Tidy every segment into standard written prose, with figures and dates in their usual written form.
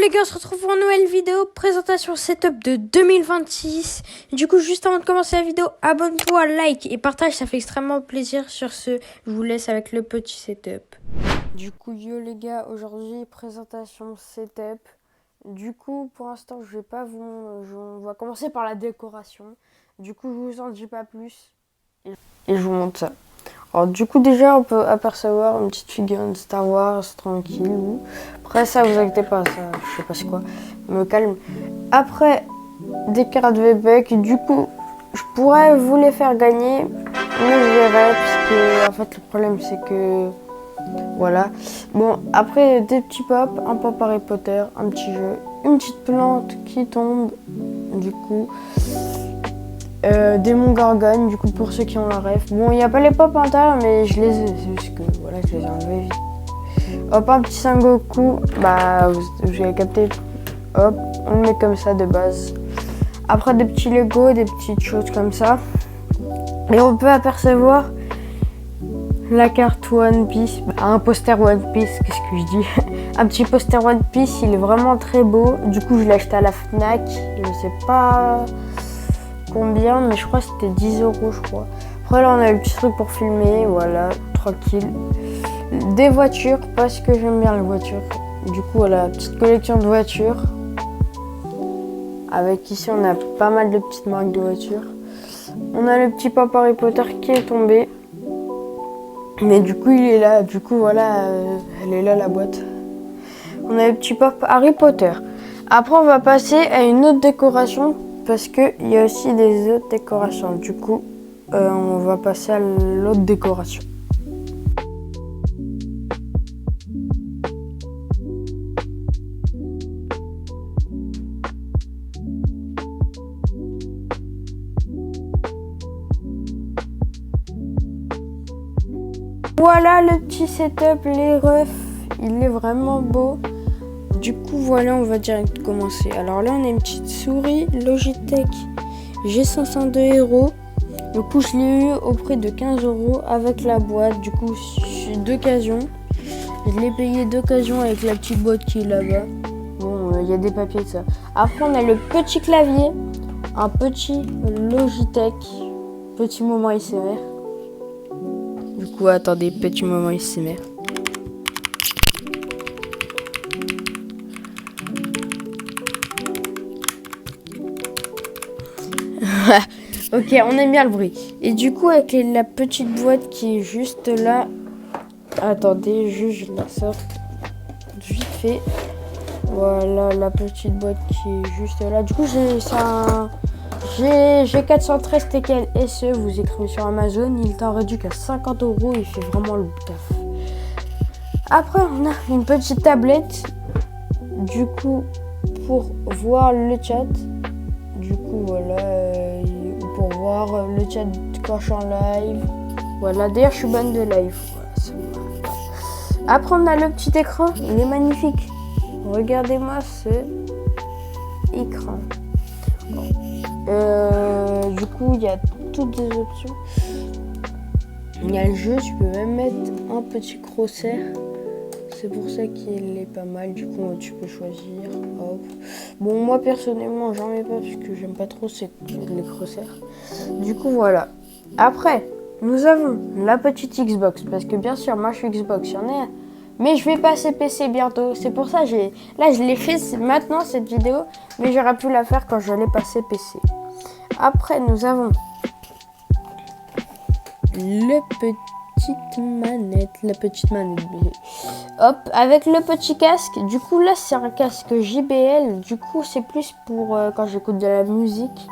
les gars, on se retrouve pour une nouvelle vidéo, présentation setup de 2026. Du coup, juste avant de commencer la vidéo, abonne-toi, like et partage, ça fait extrêmement plaisir. Sur ce, je vous laisse avec le petit setup. Du coup, yo les gars, aujourd'hui, présentation setup. Du coup, pour l'instant, je vais pas on va commencer par la décoration. Du coup, je vous en dis pas plus et je vous montre ça. Alors du coup déjà on peut apercevoir une petite figurine de Star Wars tranquille. Après ça vous inquiétez pas, ça je sais pas c'est quoi, me calme. Après des cartes VBEC, du coup je pourrais vous les faire gagner, mais je verrai parce que en fait le problème c'est que voilà. Bon après des petits pop, un pop Harry Potter, un petit jeu, une petite plante qui tombe du coup. Démon Gorgone, du coup pour ceux qui ont la ref. Bon, il n'y a pas les pop à l'intérieur, mais je les ai, c'est juste que voilà, je les ai enlevés vite. Hop, un petit Sengoku, bah vous avez capté. Hop, on le met comme ça de base. Après des petits Lego, des petites choses comme ça. Et on peut apercevoir la carte One Piece, un poster One Piece, qu'est-ce que je dis? Un petit poster One Piece, il est vraiment très beau. Du coup, je l'ai acheté à la Fnac, je sais pas combien, mais je crois que c'était 10 €, je crois. Après là on a le petit truc pour filmer, voilà, tranquille. Des voitures, parce que j'aime bien les voitures. Du coup voilà, petite collection de voitures. Avec ici on a pas mal de petites marques de voitures. On a le petit pop Harry Potter qui est tombé. Mais du coup il est là, du coup voilà, elle est là la boîte. On a le petit pop Harry Potter. Après on va passer à une autre décoration. Parce qu'il y a aussi des autres décorations. Du coup, on va passer à l'autre décoration. Voilà le petit setup, les refs. Il est vraiment beau. Du coup, voilà, on va direct commencer. Alors là, on a une petite souris Logitech G502 €. Du coup, je l'ai eu au prix de 15 € avec la boîte. Du coup, d'occasion. Je l'ai payé d'occasion avec la petite boîte qui est là-bas. Bon, il y a des papiers de ça. Après, on a le petit clavier. Un petit Logitech. Petit moment ASMR. Du coup, attendez, petit moment ASMR. Ok, on aime bien le bruit. Et du coup, avec la petite boîte qui est juste là. Attendez, je la sors vite fait. Voilà la petite boîte qui est juste là. Du coup, j'ai 413 TKL SE. Vous écrivez sur Amazon. Il est en réduit qu'à 50 €. Il fait vraiment le taf. Après, on a une petite tablette. Du coup, pour voir le chat. Du coup, voilà. Pour voir le chat quand je suis en live. Voilà, d'ailleurs, je suis bonne de live. Voilà, après, on a le petit écran. Il est magnifique. Regardez-moi ce écran. Du coup, il y a toutes des options. Il y a le jeu. Tu peux même mettre un petit crosshair. C'est pour ça qu'il est pas mal. Du coup, tu peux choisir. Hop. Bon, moi personnellement, j'en mets pas parce que j'aime pas trop les crosshairs. Du coup, voilà. Après, nous avons la petite Xbox. Parce que bien sûr, moi je suis Xbox, j'en ai un. Mais je vais passer PC bientôt. C'est pour ça là, je l'ai fait maintenant cette vidéo. Mais j'aurais pu la faire quand j'allais passer PC. Après, nous avons la petite manette. Hop, avec le petit casque. Du coup, là, c'est un casque JBL. Du coup, c'est plus pour quand j'écoute de la musique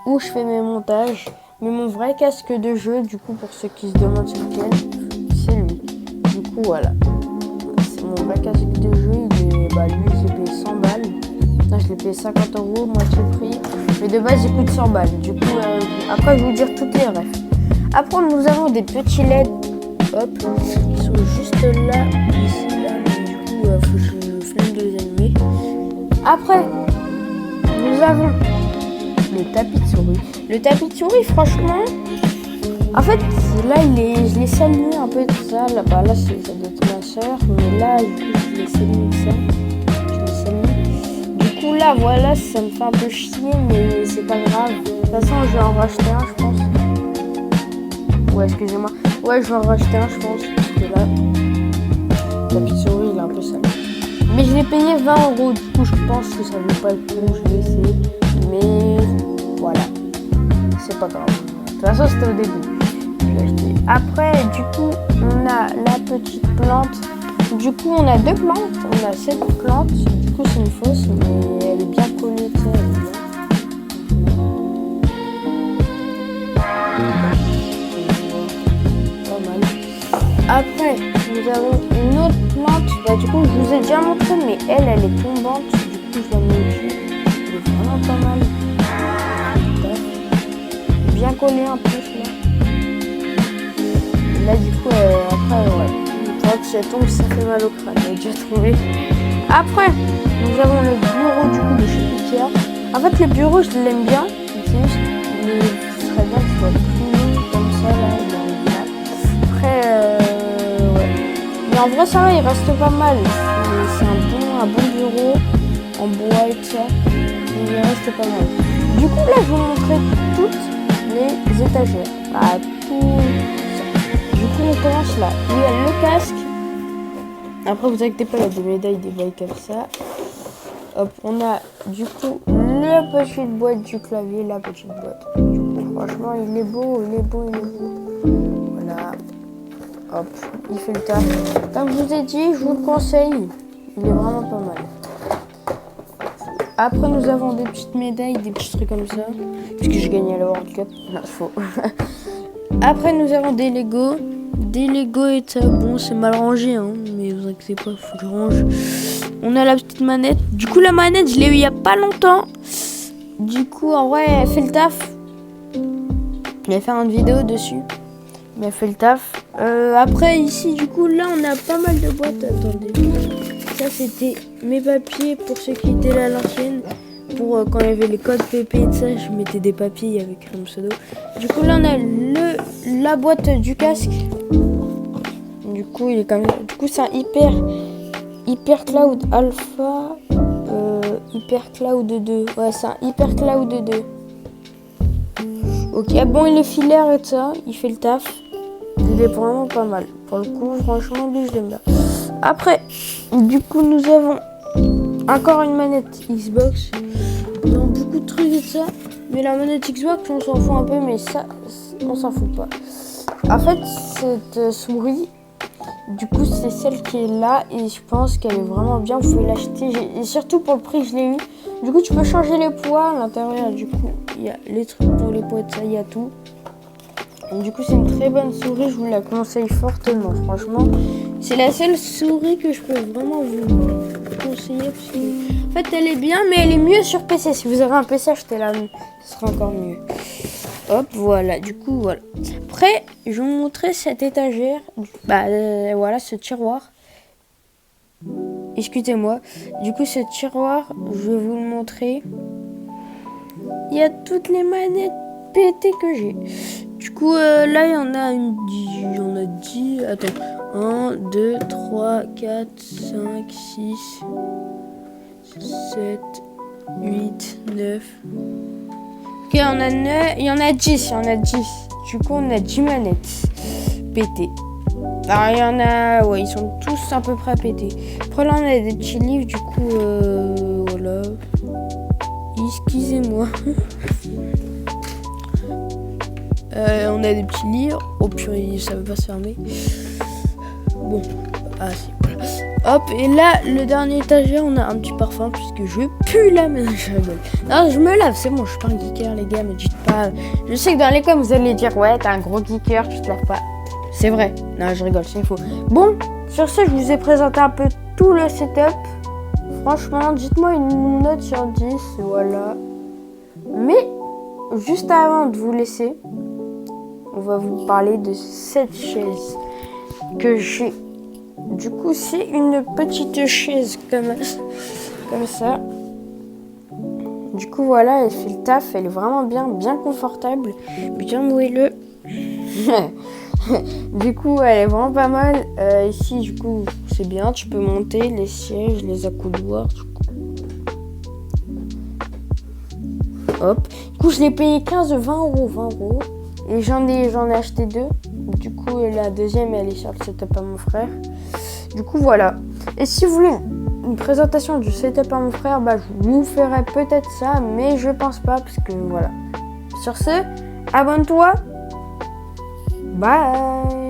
ou je fais mes montages. Mais mon vrai casque de jeu, du coup, pour ceux qui se demandent c'est lequel, c'est lui. Du coup, voilà. C'est mon vrai casque de jeu. Lui, je l'ai payé 100 balles. Là, je l'ai payé 50 €, moitié prix. Mais de base, il coûte 100 balles. Du coup, après, je vais vous dire toutes les refs. Après, nous avons des petits LED. Hop, ils sont juste là, ici, là. Du coup, faut que je flemme de les allumer. Après, nous avons le tapis de souris. Le tapis de souris, franchement, en fait, là, je l'ai salué un peu de ça. Là, ça doit être ma soeur, mais là, je l'ai salué ça. Je l'ai salué. là, voilà, ça me fait un peu chier, mais c'est pas grave. De toute façon, je vais en racheter un, je pense. Ouais, excusez-moi. Ouais, je vais en racheter un, je pense. Parce que là, la petite souris, il est un peu sale. Mais je l'ai payé 20 €. Du coup, je pense que ça vaut pas le coup. Je vais essayer. Mais voilà. C'est pas grave. De toute façon, c'était au début. Je l'ai acheté. Après, du coup, on a la petite plante. Du coup, on a deux plantes. On a cette plante. Du coup, c'est une fausse, mais elle est bien collée. Tu sais, elle est bien. Pas mal. Après, nous avons une autre plante. Bah, du coup, je vous ai déjà montré, mais elle est tombante. Du coup, je la mets dessus. Elle est vraiment pas mal. Bien collée en plus, là. Et là, du coup, après, ouais. Si elle tombe, ça fait mal au crâne, j'ai déjà trouvé. Après, nous avons le bureau du coup de chez Ikea. En fait, le bureau, je l'aime bien. C'est juste, mais ce serait bien qu'il soit plus long comme ça, là. Après, ouais. Mais en vrai, ça va, il reste pas mal. C'est un bon bureau en bois et tout ça. Il reste pas mal. Du coup, là, je vais vous montrer toutes les étagères. Bah, tout ça. Du coup, on commence là. Il y a le casque. Après, vous inquiétez pas, il y a des médailles, des bails comme ça. Hop, on a du coup la petite boîte du clavier, la petite boîte. Du coup, franchement, il est beau, il est beau, il est beau. Voilà. Hop, il fait le taf. Comme je vous ai dit, je vous le conseille. Il est vraiment pas mal. Après, nous avons des petites médailles, des petits trucs comme ça. Puisque j'ai gagné à la World Cup. Non, c'est faux. Après, nous avons des Lego. Des Lego et ça, bon, c'est mal rangé, hein, mais vous inquiétez pas, faut que je range. On a la petite manette. Du coup, la manette, je l'ai eu il y a pas longtemps. Du coup, en vrai, elle fait le taf. Je vais faire une vidéo dessus. Mais elle fait le taf. Après, ici, du coup, là, on a pas mal de boîtes. Attendez. Ça, c'était mes papiers pour ceux qui étaient là à l'ancienne. Pour quand il y avait les codes PP et tout ça, je mettais des papiers, il y avait écrit mon pseudo. Du coup, là, on a la boîte du casque. Du coup, il est quand même. Du coup, c'est un Hyper Cloud Alpha. Hyper Cloud 2. Ouais, c'est un Hyper Cloud 2. Ok, bon, il est filaire et tout ça. Il fait le taf. Il est vraiment pas mal. Pour le coup, franchement, lui, je l'aime bien. Après, du coup, nous avons encore une manette Xbox. Dans beaucoup de trucs et tout ça. Mais la manette Xbox, on s'en fout un peu, mais ça, on s'en fout pas. En fait, cette souris, du coup, c'est celle qui est là et je pense qu'elle est vraiment bien. Vous pouvez l'acheter et surtout pour le prix, je l'ai eu. Du coup, tu peux changer les poids à l'intérieur. Du coup, il y a les trucs pour les poids, ça, il y a tout. Et du coup, c'est une très bonne souris. Je vous la conseille fortement. Franchement, c'est la seule souris que je peux vraiment vous conseiller. Parce que, en fait, elle est bien, mais elle est mieux sur PC. Si vous avez un PC, achetez-la. Ce sera encore mieux. Hop, voilà. Du coup, voilà. Après, je vais vous montrer cette étagère. Voilà, ce tiroir. Excusez-moi. Du coup, ce tiroir, je vais vous le montrer. Il y a toutes les manettes pétées que j'ai. Du coup, là, il y en a 10. Attends. 1, 2, 3, 4, 5, 6, 7, 8, 9. Ok, il y en a 10. Du coup, on a 10 manettes pétées. Alors, il y en a... Ouais, ils sont tous à peu près pétés. Après, là, on a des petits livres. Du coup, voilà. Excusez-moi. On a des petits livres. Oh purée, ça veut pas se fermer. Bon. Ah, si, voilà. Hop, et là, le dernier étagère, on a un petit parfum, puisque je pue la main. Je rigole. Non, je me lave, c'est bon, je suis pas un geeker, les gars, me dites pas. Je sais que dans les coms, vous allez dire, ouais, t'es un gros geeker, tu te laves pas. C'est vrai. Non, je rigole, c'est faux. Bon, sur ce, je vous ai présenté un peu tout le setup. Franchement, dites-moi une note sur 10, voilà. Mais, juste avant de vous laisser, on va vous parler de cette chaise que j'ai. Du coup, c'est une petite chaise comme ça. Du coup, voilà, elle fait le taf. Elle est vraiment bien confortable, bien moelleux. Du coup, elle est vraiment pas mal. Ici, du coup, c'est bien. Tu peux monter les sièges, les accoudoirs. hop. Du coup, je l'ai payé 20 euros, 20 euros. Et j'en ai acheté 2. Du coup, la deuxième, elle est sur le setup à mon frère. Du coup, voilà. Et si vous voulez une présentation du setup à mon frère, bah, je vous ferai peut-être ça, mais je pense pas, parce que voilà. Sur ce, abonne-toi. Bye.